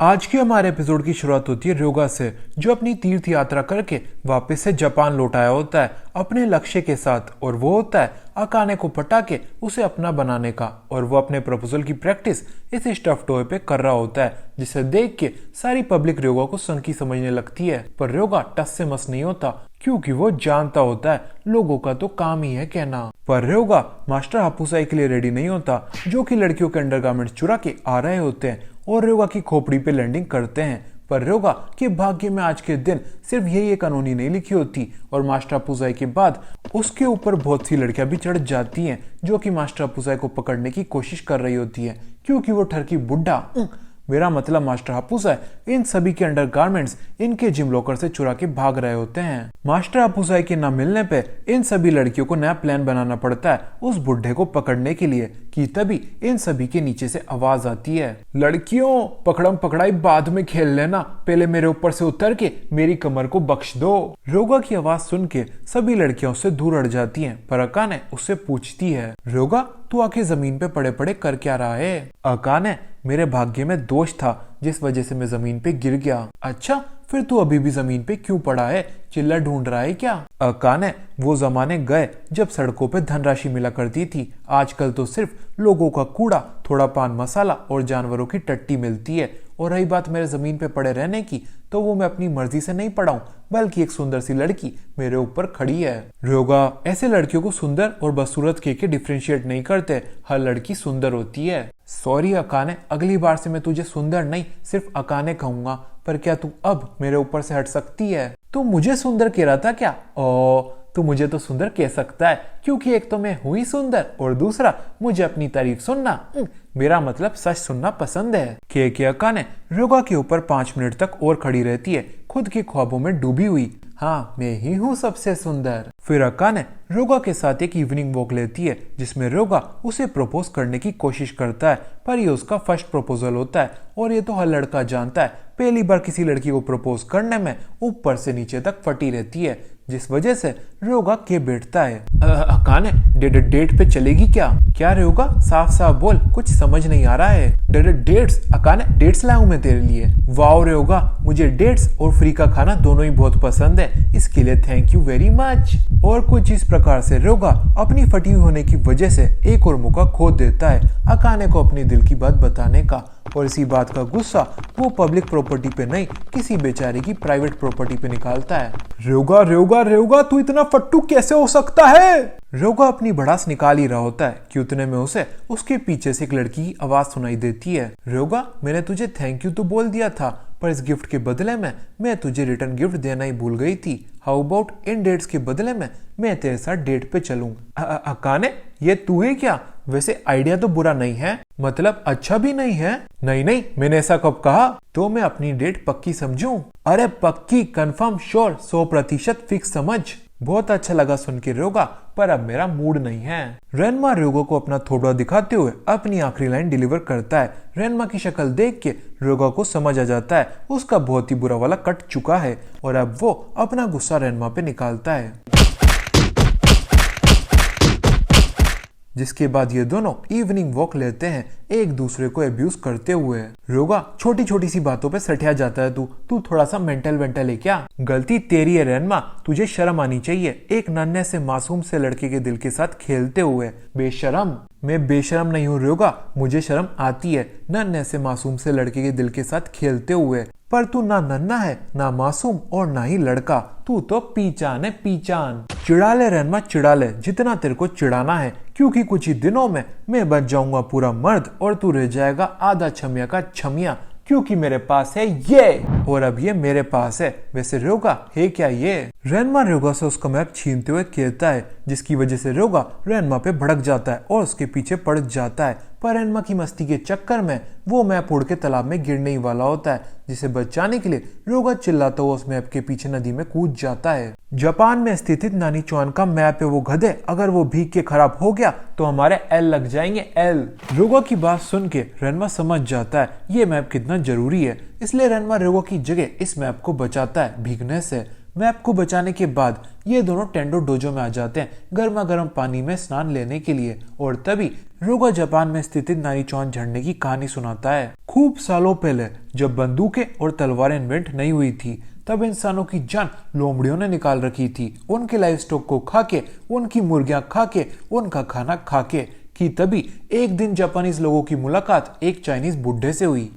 आज के हमारे एपिसोड की शुरुआत होती है रोगा से, जो अपनी तीर्थ यात्रा करके वापस से जापान लौट आया होता है अपने लक्ष्य के साथ। और वो होता है अकाने को पटा के उसे अपना बनाने का। और वो अपने प्रपोजल की प्रैक्टिस इस स्टफ टॉय पे कर रहा होता है, जिसे देख के सारी पब्लिक रोगा को संकी समझने लगती है। पर रोगा टस से मस नहीं होता, क्योंकि वो जानता होता है लोगों का तो काम ही है कहना। पर रोगा मास्टर हापुसाई के लिए रेडी नहीं होता, जो कि लड़कियों के अंडरगारमेंट्स चुरा के आ रहे होते हैं और रोगा की खोपड़ी पे लैंडिंग करते हैं। पर रोगा के भाग्य में आज के दिन सिर्फ यही एक कानूनी नहीं लिखी होती, और मास्टर हापुसाई के बाद उसके ऊपर बहुत सी लड़कियां भी चढ़ जाती हैं, जो कि मास्टर हापुसाई को पकड़ने की कोशिश कर रही होती है, क्योंकि वो ठरकी बुड्ढा, मेरा मतलब मास्टर हापुसाई, इन सभी के अंडरगारमेंट्स इनके जिम लॉकर से चुरा के भाग रहे होते हैं। मास्टर हापुसाई के न मिलने पे इन सभी लड़कियों को नया प्लान बनाना पड़ता है उस बुढ़े को पकड़ने के लिए, कि तभी इन सभी के नीचे से आवाज आती है, लड़कियों पकड़म पकड़ाई बाद में खेल लेना, पहले मेरे ऊपर से उतर के मेरी कमर को बख्श दो। रोगा की आवाज सुन के सभी लड़कियां उससे दूर हट जाती हैं, पर अकाने उससे पूछती है, रोगा तू आके जमीन पे पड़े पड़े कर क्या रहा है? अकाने, मेरे भाग्य में दोष था जिस वजह से मैं जमीन पे गिर गया। अच्छा, फिर तू अभी भी जमीन पे क्यों पड़ा है? चिल्ला ढूंढ रहा है क्या? अकाने, वो जमाने गए जब सड़कों पे धनराशि मिला करती थी। आजकल तो सिर्फ लोगों का कूड़ा, थोड़ा पान मसाला और जानवरों की टट्टी मिलती है। और रही बात मेरे जमीन पे पड़े रहने की, तो वो मैं अपनी मर्जी से नहीं पड़ा हूँ, बल्कि एक सुंदर सी लड़की मेरे ऊपर खड़ी है। रोगा ऐसे लड़कियों को सुंदर और बदसूरत कह के डिफ्रेंशिएट नहीं करते, हर लड़की सुंदर होती है। सॉरी अकाने, अगली बार से मैं तुझे सुंदर नहीं सिर्फ अकाने कहूंगा, पर क्या तू अब मेरे ऊपर से हट सकती है? तू मुझे सुंदर कह रहा था क्या? ओ, तू मुझे तो सुंदर कह सकता है, क्योंकि एक तो मैं हुई सुंदर और दूसरा मुझे अपनी तारीफ सुनना, मेरा मतलब सच सुनना पसंद है। के अकाने रोगा के ऊपर 5 मिनट तक और खड़ी रहती है, खुद के ख्वाबों में डूबी हुई। हाँ, मैं ही हूँ सबसे सुंदर। फिर अकाने रोगा के साथ एक इवनिंग वॉक लेती है, जिसमें रोगा उसे प्रपोज करने की कोशिश करता है, पर ये उसका फर्स्ट प्रपोजल होता है। और ये तो हर लड़का जानता है, पहली बार किसी लड़की को प्रपोज करने में ऊपर से नीचे तक फटी रहती है, जिस वजह से रोगा के बैठता है। अकाने, डेट पे चलेगी क्या? क्या रोगा, साफ साफ बोल, कुछ समझ नहीं आ रहा है। डेट्स? अकाने, डेट्स लाऊं मैं तेरे लिए? वाओ रोगा, मुझे डेट्स और फ्री का खाना दोनों ही बहुत पसंद है, इसके लिए थैंक यू वेरी मच। और कुछ इस प्रकार से रोगा अपनी फटी हुई होने की वजह से एक और मौका खो देता है अकाने को अपने दिल की बात बताने का। और इसी बात का गुस्सा वो पब्लिक प्रॉपर्टी पे नहीं, किसी बेचारे की प्राइवेट प्रॉपर्टी पे निकालता है। रोगा रोगा रोगा, तू इतना फट्टू कैसे हो सकता है? रोगा अपनी भड़ास निकाल ही रहा होता है कि उतने में उसे उसके पीछे से एक लड़की की आवाज सुनाई देती है, रोगा मैंने तुझे थैंक यू तो बोल दिया था, पर इस गिफ्ट के बदले में मैं तुझे रिटर्न गिफ्ट देना ही भूल गई थी। हाउ अबाउट इन डेट्स के बदले में मैं तेरे साथ डेट पे चलूं? अकाने, ये तू है क्या? वैसे आइडिया तो बुरा नहीं है, मतलब अच्छा भी नहीं है। नहीं नहीं, मैंने ऐसा कब कहा? तो मैं अपनी डेट पक्की समझूं? अरे पक्की, कंफर्म, श्योर, 100% फिक्स समझ। बहुत अच्छा लगा सुन के रोगा, पर अब मेरा मूड नहीं है। रेनमा रोगा को अपना थोबड़ा दिखाते हुए अपनी आखिरी लाइन डिलीवर करता है। रेनमा की शक्ल देख के रोगा को समझ आ जाता है उसका बहुत ही बुरा वाला कट चुका है, और अब वो अपना गुस्सा रेनमा पे निकालता है, जिसके बाद ये दोनों इवनिंग वॉक लेते हैं एक दूसरे को अब्यूज करते हुए। रोगा, छोटी छोटी सी बातों पे सठिया जाता है तू थोड़ा सा मेंटल है क्या? गलती तेरी है रेनमा, तुझे शर्म आनी चाहिए एक नन्हे से मासूम से लड़के के दिल के साथ खेलते हुए। बेशरम? मैं बेशरम नहीं हूँ रोगा, मुझे शर्म आती है नन्हे से मासूम से लड़के के दिल के साथ खेलते हुए। पर तू ना नन्हा है, ना मासूम और ना ही लड़का, तू तो पीचान है, पीचान। चिढ़ा ले रेनमा, चिढ़ा ले जितना तेरे को चिढ़ाना है, क्योंकि कुछ ही दिनों में मैं बन जाऊंगा पूरा मर्द और तू रह जाएगा आधा छमिया का छमिया, क्योंकि मेरे पास है ये, और अब ये मेरे पास है। वैसे रोगा है क्या ये? रेनमा रोगा से उसका मैप छीनते हुए कहता है, जिसकी वजह से रोगा रेनमा पे भड़क जाता है और उसके पीछे पड़ जाता है। पर रेनमा की मस्ती के चक्कर में वो मैप उड़ के तालाब में गिरने ही वाला होता है, जिसे बचाने के लिए रोगा चिल्लाता हुआ उस मैप के पीछे नदी में कूद जाता है। जापान में स्थित नानी चौहान का मैप है वो गधे, अगर वो भीग के खराब हो गया तो हमारे एल लग जाएंगे, एल। रोगा की बात सुन के रेनमा समझ जाता है ये मैप कितना जरूरी है, इसलिए रेनमा रोगा की जगह इस मैप को बचाता है भीगने से। मैप को बचाने के बाद ये दोनों टेंडो डोजो में आ जाते हैं गर्मा गर्म पानी में स्नान लेने के लिए, और तभी रोगा जापान में स्थित नारीचौन झरने की कहानी सुनाता है। खूब सालों पहले जब बंदूकें और तलवारें इन्वेंट नहीं हुई थी, तब इंसानों की जान लोमड़ियों ने निकाल रखी थी, उनके लाइव स्टॉक को खा के, उनकी मुर्गियां खा के, उनका खाना खा के। कि तभी एक दिन जापानीज लोगों की मुलाकात एक चाइनीज बुढ़े से हुई।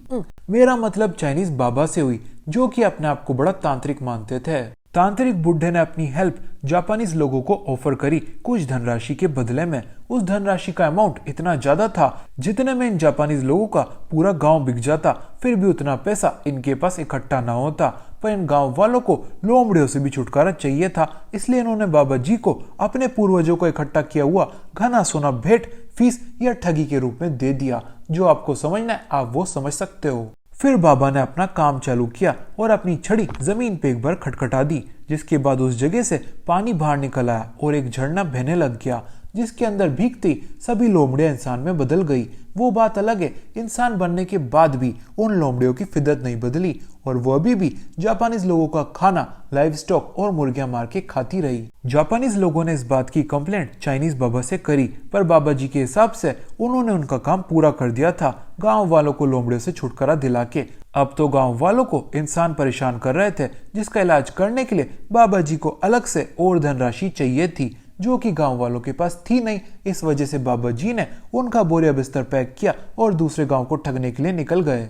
मेरा मतलब चाइनीज बाबा से हुई, जो कि अपने आप को बड़ा तांत्रिक मानते थे। तांत्रिक बुढ़े ने अपनी हेल्प जापानीज लोगों को ऑफर करी कुछ धनराशि के बदले में। उस धनराशि का अमाउंट इतना ज्यादा था जितने में इन जापानीज लोगों का पूरा गांव बिक जाता, फिर भी उतना पैसा इनके पास इकट्ठा ना होता। पर इन गांव वालों को लोमड़ियों से भी छुटकारा चाहिए था, इसलिए इन्होंने बाबा जी को अपने पूर्वजों को इकट्ठा किया हुआ घना सोना भेंट, फीस या ठगी के रूप में दे दिया। जो आपको समझना है आप वो समझ सकते हो। फिर बाबा ने अपना काम चालू किया और अपनी छड़ी जमीन पे एक बार खटखटा दी, जिसके बाद उस जगह से पानी बाहर निकल आया और एक झरना बहने लग गया, जिसके अंदर भीगती सभी लोमड़ियां इंसान में बदल गई। वो बात अलग है, इंसान बनने के बाद भी उन लोमड़ियों की फिदरत नहीं बदली और वो अभी भी जापानीज लोगों का खाना, लाइव स्टॉक और मुर्गियां मार के खाती रही। जापानीज लोगों ने इस बात की कंप्लेंट चाइनीज बाबा से करी, पर बाबा जी के हिसाब से उन्होंने उनका काम पूरा कर दिया था, गांव वालों को लोमड़ियों से छुटकारा दिला के। अब तो गांव वालों को इंसान परेशान कर रहे थे, जिसका इलाज करने के लिए बाबा जी को अलग से और धनराशि चाहिए थी, जो कि गांव वालों के पास थी नहीं। इस वजह से बाबा जी ने उनका बोरिया बिस्तर पैक किया और दूसरे गांव को ठगने के लिए निकल गए।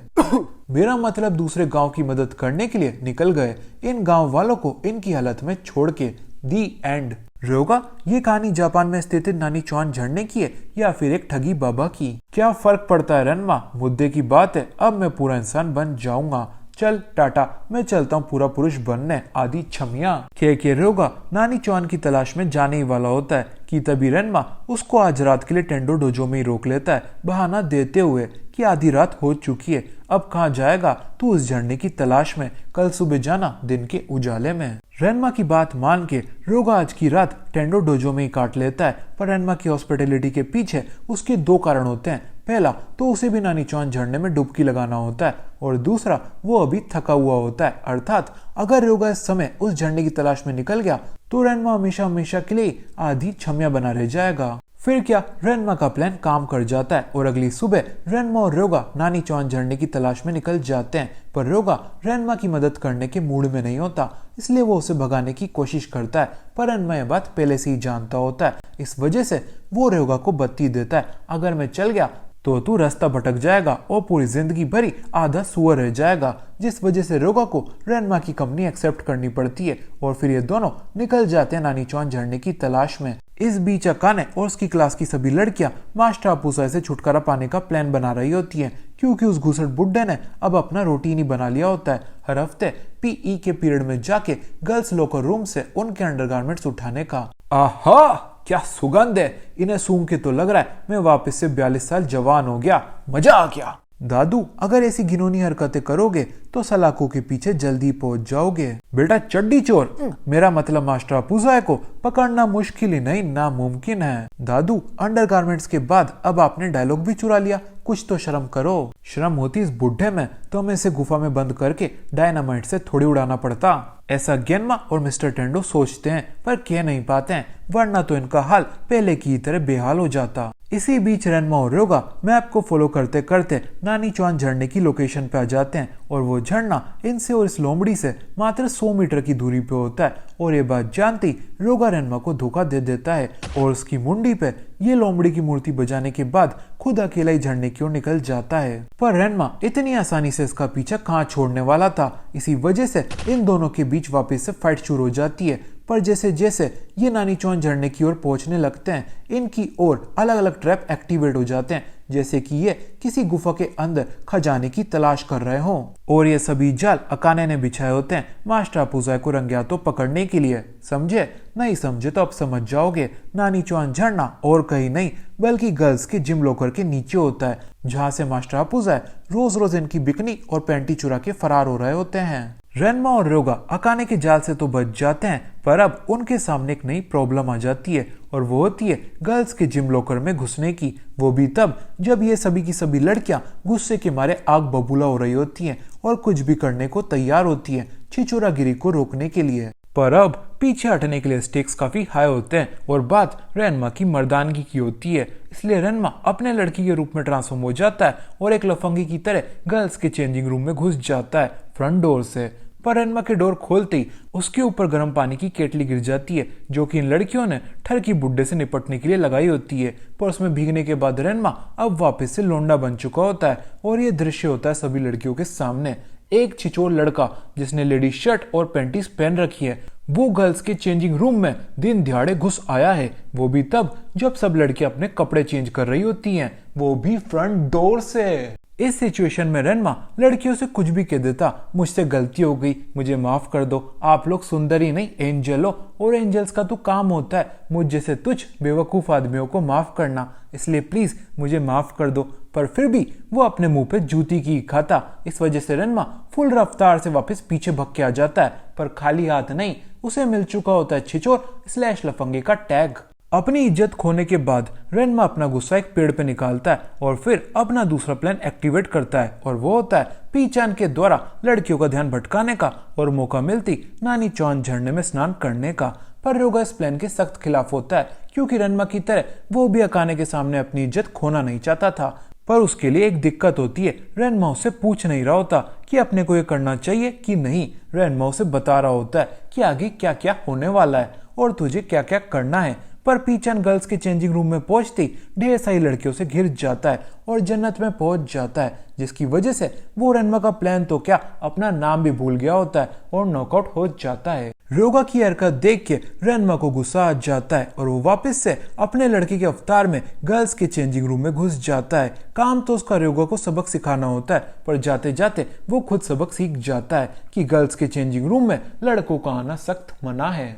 मेरा मतलब दूसरे गांव की मदद करने के लिए निकल गए, इन गांव वालों को इनकी हालत में छोड़ के। दी एंड। रोगा, ये कहानी जापान में स्थित नानीचौन झरने की है या फिर एक ठगी बाबा की? क्या फर्क पड़ता है रनमा, मुद्दे की बात है। अब मैं पूरा इंसान बन जाऊंगा। चल टाटा, मैं चलता हूँ पूरा पुरुष बनने। आदि छमिया के रोगा नानीचौन की तलाश में जाने ही वाला होता है कि तभी रेनमा उसको आज रात के लिए टेंडो डोजो में ही रोक लेता है, बहाना देते हुए कि आधी रात हो चुकी है, अब कहाँ जाएगा तू उस झरने की तलाश में, कल सुबह जाना दिन के उजाले में। रेनमा की बात मान के रोगा आज की रात टेंडो डोजो में ही काट लेता है, पर रेनमा की हॉस्पिटैलिटी के पीछे उसके दो कारण होते हैं। पहला तो उसे भी नानीचौन झरने में डुबकी लगाना होता है, और दूसरा वो अभी थका हुआ होता है। अर्थात अगर रोगा इस समय उस झरने की तलाश में निकल गया तो रेनमा हमेशा हमेशा के लिए आधी छमिया बना रह जाएगा। फिर क्या, रेनमा का प्लान काम कर जाता है और अगली सुबह रेनमा और रोगा नानीचौन झरने की तलाश में निकल जाते हैं। पर रोगा रेनमा की मदद करने के मूड में नहीं होता, इसलिए वो उसे भगाने की कोशिश करता है, पर रेनमा यह बात पहले से ही जानता होता है। इस वजह से वो रोगा को बत्ती देता है, अगर मैं चल गया तो तू रास्ता भटक जाएगा और पूरी जिंदगी भरी आधा सुअर रह जाएगा। जिस वजह से रोगा को रेनमा की कंपनी एक्सेप्ट करनी पड़ती है और फिर ये दोनों निकल जाते हैं नानीचौन झरने की तलाश में। इस बीच अकाने और उसकी क्लास की सभी लड़कियां मास्टर अपूसा से छुटकारा पाने का प्लान बना रही होती हैं, क्योंकि उस घुसट बुड्ढे ने अब अपना रूटीन ही बना लिया होता है, हर हफ्ते पीई के पीरियड में जाके गर्ल्स लोकर रूम से उनके अंडरगारमेंट्स उठाने का। आहा, क्या सुगंध है, इन्हें सूंघ के तो लग रहा है मैं वापस से 42 साल जवान हो गया, मजा आ गया। दादू, अगर ऐसी घिनौनी हरकतें करोगे तो सलाखों के पीछे जल्दी पहुंच जाओगे। बेटा चड्डी चोर, मेरा मतलब मास्टर अपूसा को पकड़ना मुश्किल ही नहीं नामुमकिन है। दादू, अंडरगारमेंट्स के बाद अब आपने डायलॉग भी चुरा लिया, कुछ तो शर्म करो। शर्म होती इस बुढ़े में तो हमें इसे गुफा में बंद करके डायनामाइट से थोड़ी उड़ाना पड़ता। ऐसा गेनमा और मिस्टर टेंडो सोचते हैं, पर कह नहीं पाते हैं, वरना तो इनका हाल पहले की तरह बेहाल हो जाता। इसी बीच रेनमा और रोगा मैप को फॉलो करते करते नानीचौन झरने की लोकेशन पे आ जाते हैं, और वो झरना इनसे और इस लोमड़ी से मात्र 100 मीटर की दूरी पे होता है। और ये बात जानती रोगा रेनमा को धोखा दे देता है और उसकी मुंडी पे ये लोमड़ी की मूर्ति बजाने के बाद खुद अकेला ही झरने की ओर निकल जाता है। पर रेनमा इतनी आसानी से इसका पीछा कहाँ छोड़ने वाला था। इसी वजह से इन दोनों के बीच वापस से फाइट शुरू हो जाती है। पर जैसे जैसे ये नानीचौन झरने की ओर पहुंचने लगते हैं, इनकी ओर अलग अलग ट्रैप एक्टिवेट हो जाते हैं, जैसे कि ये किसी गुफा के अंदर खजाने की तलाश कर रहे हों। और ये सभी जाल अकाने ने बिछाए होते हैं मास्टर अपूसा को रंगे हाथों पकड़ने के लिए। समझे? नहीं समझे तो अब समझ जाओगे। नानीचौन झरना और कहीं नहीं बल्कि गर्ल्स के जिम लॉकर के नीचे होता है, जहाँ से मास्टर अपूसा रोज रोज इनकी बिकनी और पैंटी चुरा के फरार हो रहे होते हैं। रेनमा और रोगा अकाने के जाल से तो बच जाते हैं, पर अब उनके सामने एक नई प्रॉब्लम आ जाती है, और वो होती है गर्ल्स के जिम लॉकर में घुसने की। वो भी तब जब ये सभी की सभी लड़कियां गुस्से के मारे आग बबूला हो रही होती हैं और कुछ भी करने को तैयार होती है छिछोरागिरी को रोकने के लिए। पर अब पीछे हटने के लिए स्टेक्स काफी हाई होते हैं और बात रेनमा की मर्दानगी की होती है। इसलिए रेनमा अपने लड़की के रूप में ट्रांसफॉर्म हो जाता है और एक लफंगी की तरह गर्ल्स के चेंजिंग रूम में घुस जाता है फ्रंट डोर से। पर रेनमा के डोर खोलते ही उसके ऊपर गर्म पानी की केटली गिर जाती है जो कि इन लड़कियों ने ठरकी बुड्ढे से निपटने के लिए लगाई होती है। पर उसमें भीगने के बाद रेनमा अब वापस से लोंडा बन चुका होता है और ये दृश्य होता है सभी लड़कियों के सामने। एक छिचोर लड़का जिसने लेडी शर्ट और पैंटीज पहन रखी है वो गर्ल्स के चेंजिंग रूम में दिन दिहाड़े घुस आया है, वो भी तब जब सब लड़कियां अपने कपड़े चेंज कर रही होती हैं, वो भी फ्रंट डोर से। इस सिचुएशन में रेनमा लड़कियों से कुछ भी कह देता, मुझसे गलती हो गई, मुझे माफ कर दो, आप लोग सुंदर ही नहीं एंजल हो और एंजल्स का तो काम होता है मुझ जैसे तुझ बेवकूफ आदमियों को माफ करना, इसलिए प्लीज मुझे माफ कर दो। पर फिर भी वो अपने मुंह पे जूती की खाता। इस वजह से रेनमा फुल रफ्तार से वापस पीछे भग के आ जाता है, पर खाली हाथ नहीं, उसे मिल चुका होता है छिचोर स्लैश लफंगे का टैग। अपनी इज्जत खोने के बाद रेनमा अपना गुस्सा एक पेड़ पे निकालता है और फिर अपना दूसरा प्लान एक्टिवेट करता है और वो होता है पीचान के द्वारा लड़कियों का ध्यान भटकाने का और मौका मिलती नानी चौन झरने में स्नान करने का। पर रोगा इस प्लान के सख्त खिलाफ होता है क्योंकि रेनमा की तरह वो भी अकाने के सामने अपनी इज्जत खोना नहीं चाहता था। पर उसके लिए एक दिक्कत होती है, रेनमा उससे पूछ नहीं रहा होता कि अपने को ये करना चाहिए कि नहीं। रेनमा उसे बता रहा होता है कि आगे क्या क्या होने वाला है और तुझे क्या क्या करना है। पर पीचान गर्ल्स के चेंजिंग रूम में पहुंचती ढेर सारी लड़कियों से घिर जाता है और जन्नत में पहुंच जाता है, जिसकी वजह से वो रेनमा का प्लान तो क्या अपना नाम भी भूल गया होता है और नॉकआउट हो जाता है। रोगा की हरकत देख के रेनमा को गुस्सा आ जाता है और वो वापस से अपने लड़के के अवतार में गर्ल्स के चेंजिंग रूम में घुस जाता है। काम तो उसका रोगा को सबक सिखाना होता है, पर जाते जाते वो खुद सबक सीख जाता है कि गर्ल्स के चेंजिंग रूम में लड़कों का आना सख्त मना है।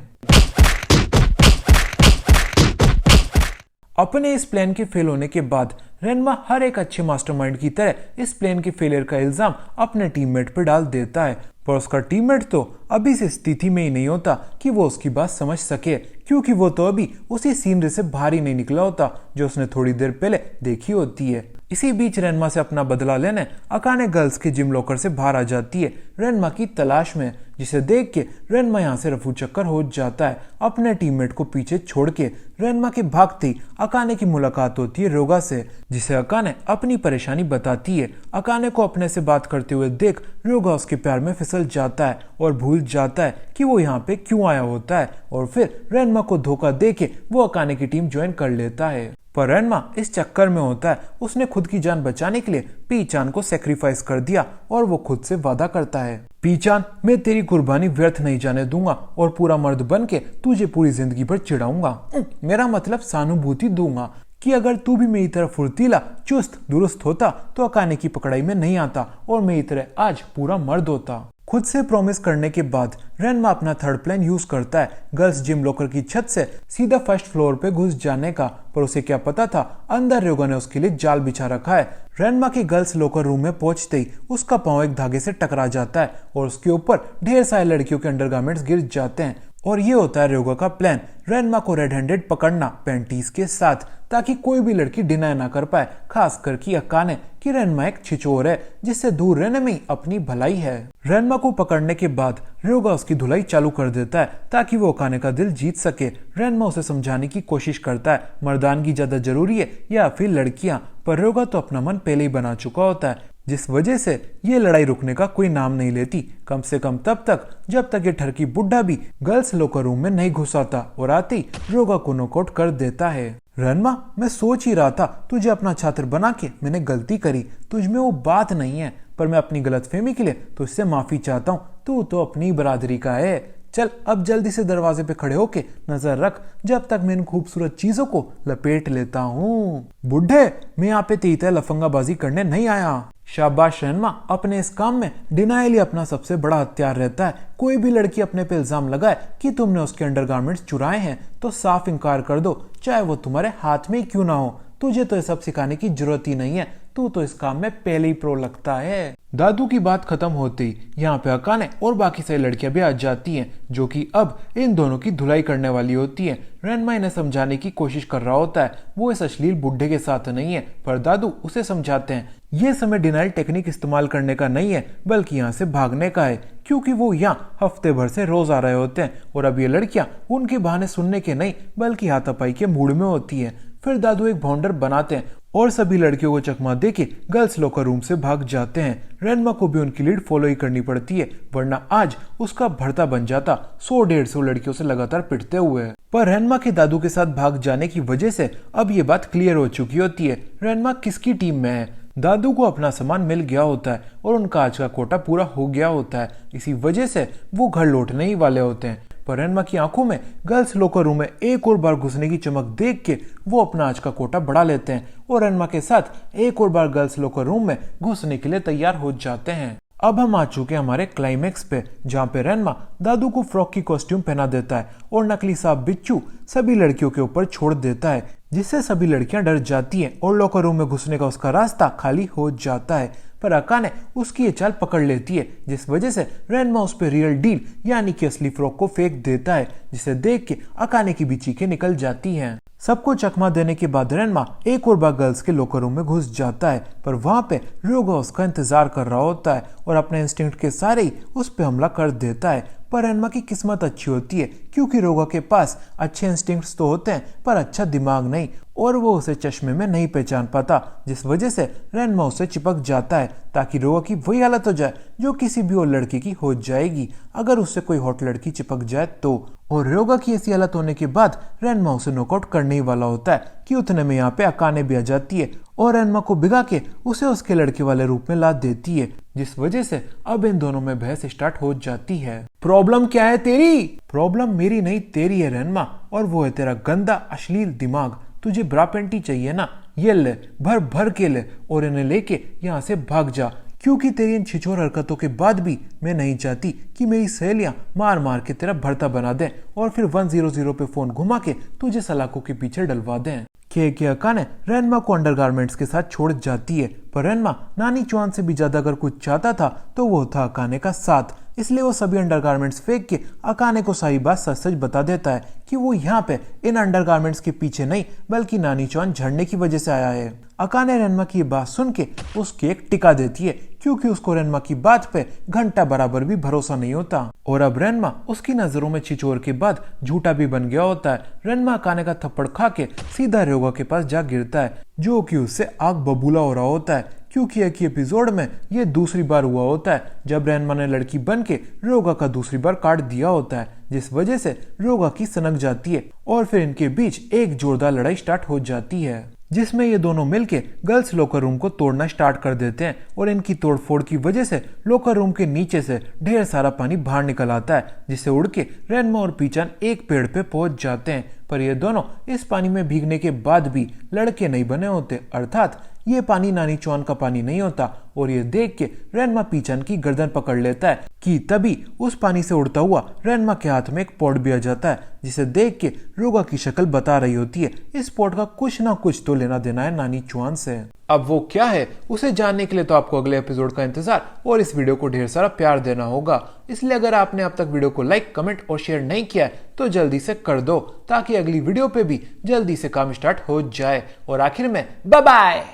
अपने इस प्लान के फेल होने के बाद रेनमा हर एक अच्छे मास्टरमाइंड की तरह इस प्लान के फेलियर का इल्जाम अपने टीममेट पर डाल देता है, पर उसका टीममेट तो अभी से स्थिति में ही नहीं होता कि वो उसकी बात समझ सके, क्योंकि वो तो अभी उसी सीनरी से बाहर ही नहीं निकला होता जो उसने थोड़ी देर पहले देखी होती है। इसी बीच रेनमा से अपना बदला लेने अकाने गर्ल्स के जिम लॉकर से बाहर आ जाती है रेनमा की तलाश में, जिसे देख के रेनमा यहाँ से रफू चक्कर हो जाता है। अपने टीममेट को पीछे छोड़ के रेनमा के भागती अकाने की मुलाकात होती है रोगा से, जिसे अकाने अपनी परेशानी बताती है। अकाने को अपने से बात करते हुए देख रोगा उसके प्यार में फिसल जाता है और भूल जाता है कि वो यहाँ पे क्यों आया होता है और फिर रेनमा को धोखा दे के वो अकाने की टीम ज्वाइन कर लेता है। पर रेनमा इस चक्कर में होता है उसने खुद की जान बचाने के लिए पीचान को सेक्रीफाइस कर दिया और वो खुद से वादा करता है, पीचान मैं तेरी कुर्बानी व्यर्थ नहीं जाने दूंगा और पूरा मर्द बन के तुझे पूरी जिंदगी भर चिढ़ाऊंगा। मेरा मतलब सहानुभूति दूंगा कि अगर तू भी मेरी तरह फुर्तीला चुस्त दुरुस्त होता तो अकाने की पकड़ाई में नहीं आता और मेरी तरह आज पूरा मर्द होता। खुद से प्रॉमिस करने के बाद रेनमा अपना थर्ड प्लान यूज करता है गर्ल्स जिम लॉकर की छत से सीधा फर्स्ट फ्लोर पे घुस जाने का, पर उसे क्या पता था अंदर रोगा ने उसके लिए जाल बिछा रखा है। रेनमा के गर्ल्स लॉकर रूम में पहुंचते ही उसका पांव एक धागे से टकरा जाता है और उसके ऊपर ढेर सारे लड़कियों के अंडरगारमेंट्स गिर जाते हैं और ये होता है रोगा का प्लान, रेनमा को रेड हैंडेड पकड़ना पैंटीज के साथ, ताकि कोई भी लड़की डिनाई ना कर पाए, खास करके अकाने कि रेनमा एक छिचोर है जिससे दूर रहने में ही अपनी भलाई है। रेनमा को पकड़ने के बाद रोगा उसकी धुलाई चालू कर देता है ताकि वो अकाने का दिल जीत सके। रेनमा उसे समझाने की कोशिश करता है मर्दानगी ज्यादा जरूरी है या फिर लड़कियां, पर रोगा तो अपना मन पहले ही बना चुका होता है, जिस वजह से ये लड़ाई रुकने का कोई नाम नहीं लेती, कम से कम तब तक जब तक ये ठरकी बुड्ढा भी गर्ल्स लॉकर रूम में नहीं घुसाता और आते ही रोगा को नॉकआउट कर देता है। रेनमा मैं सोच ही रहा था तुझे अपना छात्र बना के मैंने गलती करी, तुझ में वो बात नहीं है, पर मैं अपनी गलतफहमी के लिए तुझसे माफी चाहता हूँ, तू तो अपनी बरादरी का है। चल अब जल्दी से दरवाजे पे खड़े होके नजर रख जब तक मैं इन खूबसूरत चीजों को लपेट लेता हूँ। बुढ़े मैं यहाँ पे तेरी तरह लफंगाबाजी करने नहीं आया। शाबाश रेनमा, अपने इस काम में डिनाइल ही अपना सबसे बड़ा हथियार रहता है। कोई भी लड़की अपने पे इल्जाम लगाए कि तुमने उसके अंडरगारमेंट्स चुराए हैं तो साफ इनकार कर दो, चाहे वो तुम्हारे हाथ में ही क्यों ना हो। तुझे तो ये सब सिखाने की जरूरत ही नहीं है, तू तो इस काम में पहले ही प्रो लगता है। दादू की बात खत्म होते ही यहाँ पे अकाने और बाकी सारी लड़कियां भी आ जाती हैं जो कि अब इन दोनों की धुलाई करने वाली होती हैं। रेनमा इन्हें समझाने की कोशिश कर रहा होता है वो इस अश्लील बुढ़े के साथ नहीं है, पर दादू उसे समझाते हैं ये समय डिनाइल टेक्निक इस्तेमाल करने का नहीं है बल्कि यहाँ से भागने का है, क्योंकि वो यहाँ हफ्ते भर से रोज आ रहे होते हैं और अब ये लड़कियां उनके बहाने सुनने के नहीं बल्कि हाथापाई के मूड में होती है। फिर दादू एक बाउंडर बनाते हैं और सभी लड़कियों को चकमा देके गर्ल्स लॉकर रूम से भाग जाते हैं। रेनमा को भी उनकी लीड फॉलो ही करनी पड़ती है, वरना आज उसका भरता बन जाता 100-150 लड़कियों से लगातार पिटते हुए। पर रेनमा के दादू के साथ भाग जाने की वजह से अब ये बात क्लियर हो चुकी होती है रेनमा किसकी टीम में है। दादू को अपना सामान मिल गया होता है और उनका आज का कोटा पूरा हो गया होता है, इसी वजह से वो घर लौटने ही वाले होते हैं। पर रेनमा की आंखों में गर्ल्स लॉकर रूम में एक और बार घुसने की चमक देख के वो अपना आज का कोटा बढ़ा लेते हैं और रेनमा के साथ एक और बार गर्ल्स लॉकर रूम में घुसने के लिए तैयार हो जाते हैं। अब हम आ चुके हैं हमारे क्लाइमेक्स पे, जहाँ पे रेनमा दादू को फ्रॉक की कॉस्ट्यूम पहना देता है और नकली सांप बिच्छू सभी लड़कियों के ऊपर छोड़ देता है, जिससे सभी लड़कियां डर जाती हैं और लॉकर रूम में घुसने का उसका रास्ता खाली हो जाता है। पर अकाने उसकी ये चाल पकड़ लेती है, जिस वजह से रेनमा उस पर रियल डील यानी कि असली फ्रॉक को फेंक देता है, जिसे देख के अकाने की भी चीखें निकल जाती हैं। सबको चकमा देने के बाद रेनमा एक और बार गर्ल्स के लॉकर रूम में घुस जाता है, पर वहां पे रोगा उसका इंतजार कर रहा होता है और अपने इंस्टिंक्ट के सारे ही उस पे हमला कर देता है। पर रेनमा की किस्मत अच्छी होती है क्योंकि रोगा के पास अच्छे इंस्टिंक्ट्स तो होते हैं पर अच्छा दिमाग नहीं, और वो उसे चश्मे में नहीं पहचान पाता, जिस वजह से रेनमा उसे चिपक जाता है ताकि रोगा की वही हालत हो जाए जो किसी भी और लड़की की हो जाएगी अगर उससे कोई हॉट लड़की चिपक जाए तो। और रोगा की ऐसी हालत होने के बाद रेनमा उसे नॉकआउट करने ही वाला होता है कि उतने में यहाँ पे अकाने भी आ जाती है और रेनमा को भिगा के उसे उसके लड़के वाले रूप में ला देती है, जिस वजह से अब इन दोनों में बहस स्टार्ट हो जाती है। प्रॉब्लम क्या है तेरी? प्रॉब्लम मेरी नहीं तेरी है रेनमा, और वो है तेरा गंदा अश्लील दिमाग। तुझे ब्रा पेंटी चाहिए ना, ये ले भर भर के ले और इन्हें लेके यहाँ से भाग जा, क्योंकि तेरी इन छिछोर हरकतों के बाद भी मैं नहीं चाहती कि मेरी सहेलियां मार मार के तेरा भरता बना दें और फिर 100 पे फोन घुमा के तुझे सलाखों के पीछे डलवा दें। के अकाने रेनमा को अंडरगारमेंट्स के साथ छोड़ जाती है, पर रेनमा नानी चौहान से भी ज्यादा अगर कुछ चाहता था तो वो था अकाने का साथ, इसलिए वो सभी अंडरगारमेंट्स फेंक के अकाने को सारी बात सच सच बता देता है कि वो यहाँ पे इन अंडरगारमेंट्स के पीछे नहीं बल्कि नानी चौहान झड़ने की वजह से आया है। अकाने रेनमा की बात सुन के उसकी एक टिका देती है क्योंकि उसको रेनमा की बात पे घंटा बराबर भी भरोसा नहीं होता, और अब रेनमा उसकी नजरों में छिचोर के बाद झूठा भी बन गया होता है। रेनमा अकाने का थप्पड़ खा के सीधा रोगा के पास जा गिरता है, जो कि उससे आग बबूला हो रहा होता है, क्योंकि एक ही एपिसोड में ये दूसरी बार हुआ होता है जब रेनमा ने लड़की बन के रोगा का दूसरी बार काट दिया होता है, जिस वजह से रोगा की सनक जाती है और फिर इनके बीच एक जोरदार लड़ाई स्टार्ट हो जाती है, जिसमें ये दोनों मिलके गर्ल्स लॉकर रूम को तोड़ना स्टार्ट कर देते हैं और इनकी तोड़फोड़ की वजह से लॉकर रूम के नीचे से ढेर सारा पानी बाहर निकल आता है, जिससे उड़ के रेनमा और पीचान एक पेड़ पे पहुंच जाते हैं। पर ये दोनों इस पानी में भीगने के बाद भी लड़के नहीं बने होते, अर्थात ये पानी नानी चौहान का पानी नहीं होता, और ये देख के रेनमा पीचान की गर्दन पकड़ लेता है कि तभी उस पानी से उड़ता हुआ रेनमा के हाथ में एक पॉट भी आ जाता है, जिसे देख के रोगा की शक्ल बता रही होती है इस पॉट का कुछ ना कुछ तो लेना देना है नानी चौहान से। अब वो क्या है उसे जानने के लिए तो आपको अगले एपिसोड का इंतजार और इस वीडियो को ढेर सारा प्यार देना होगा, इसलिए अगर आपने अब तक वीडियो को लाइक कमेंट और शेयर नहीं किया है तो जल्दी से कर दो ताकि अगली वीडियो पे भी जल्दी से काम स्टार्ट हो जाए। और आखिर में बाय बाय।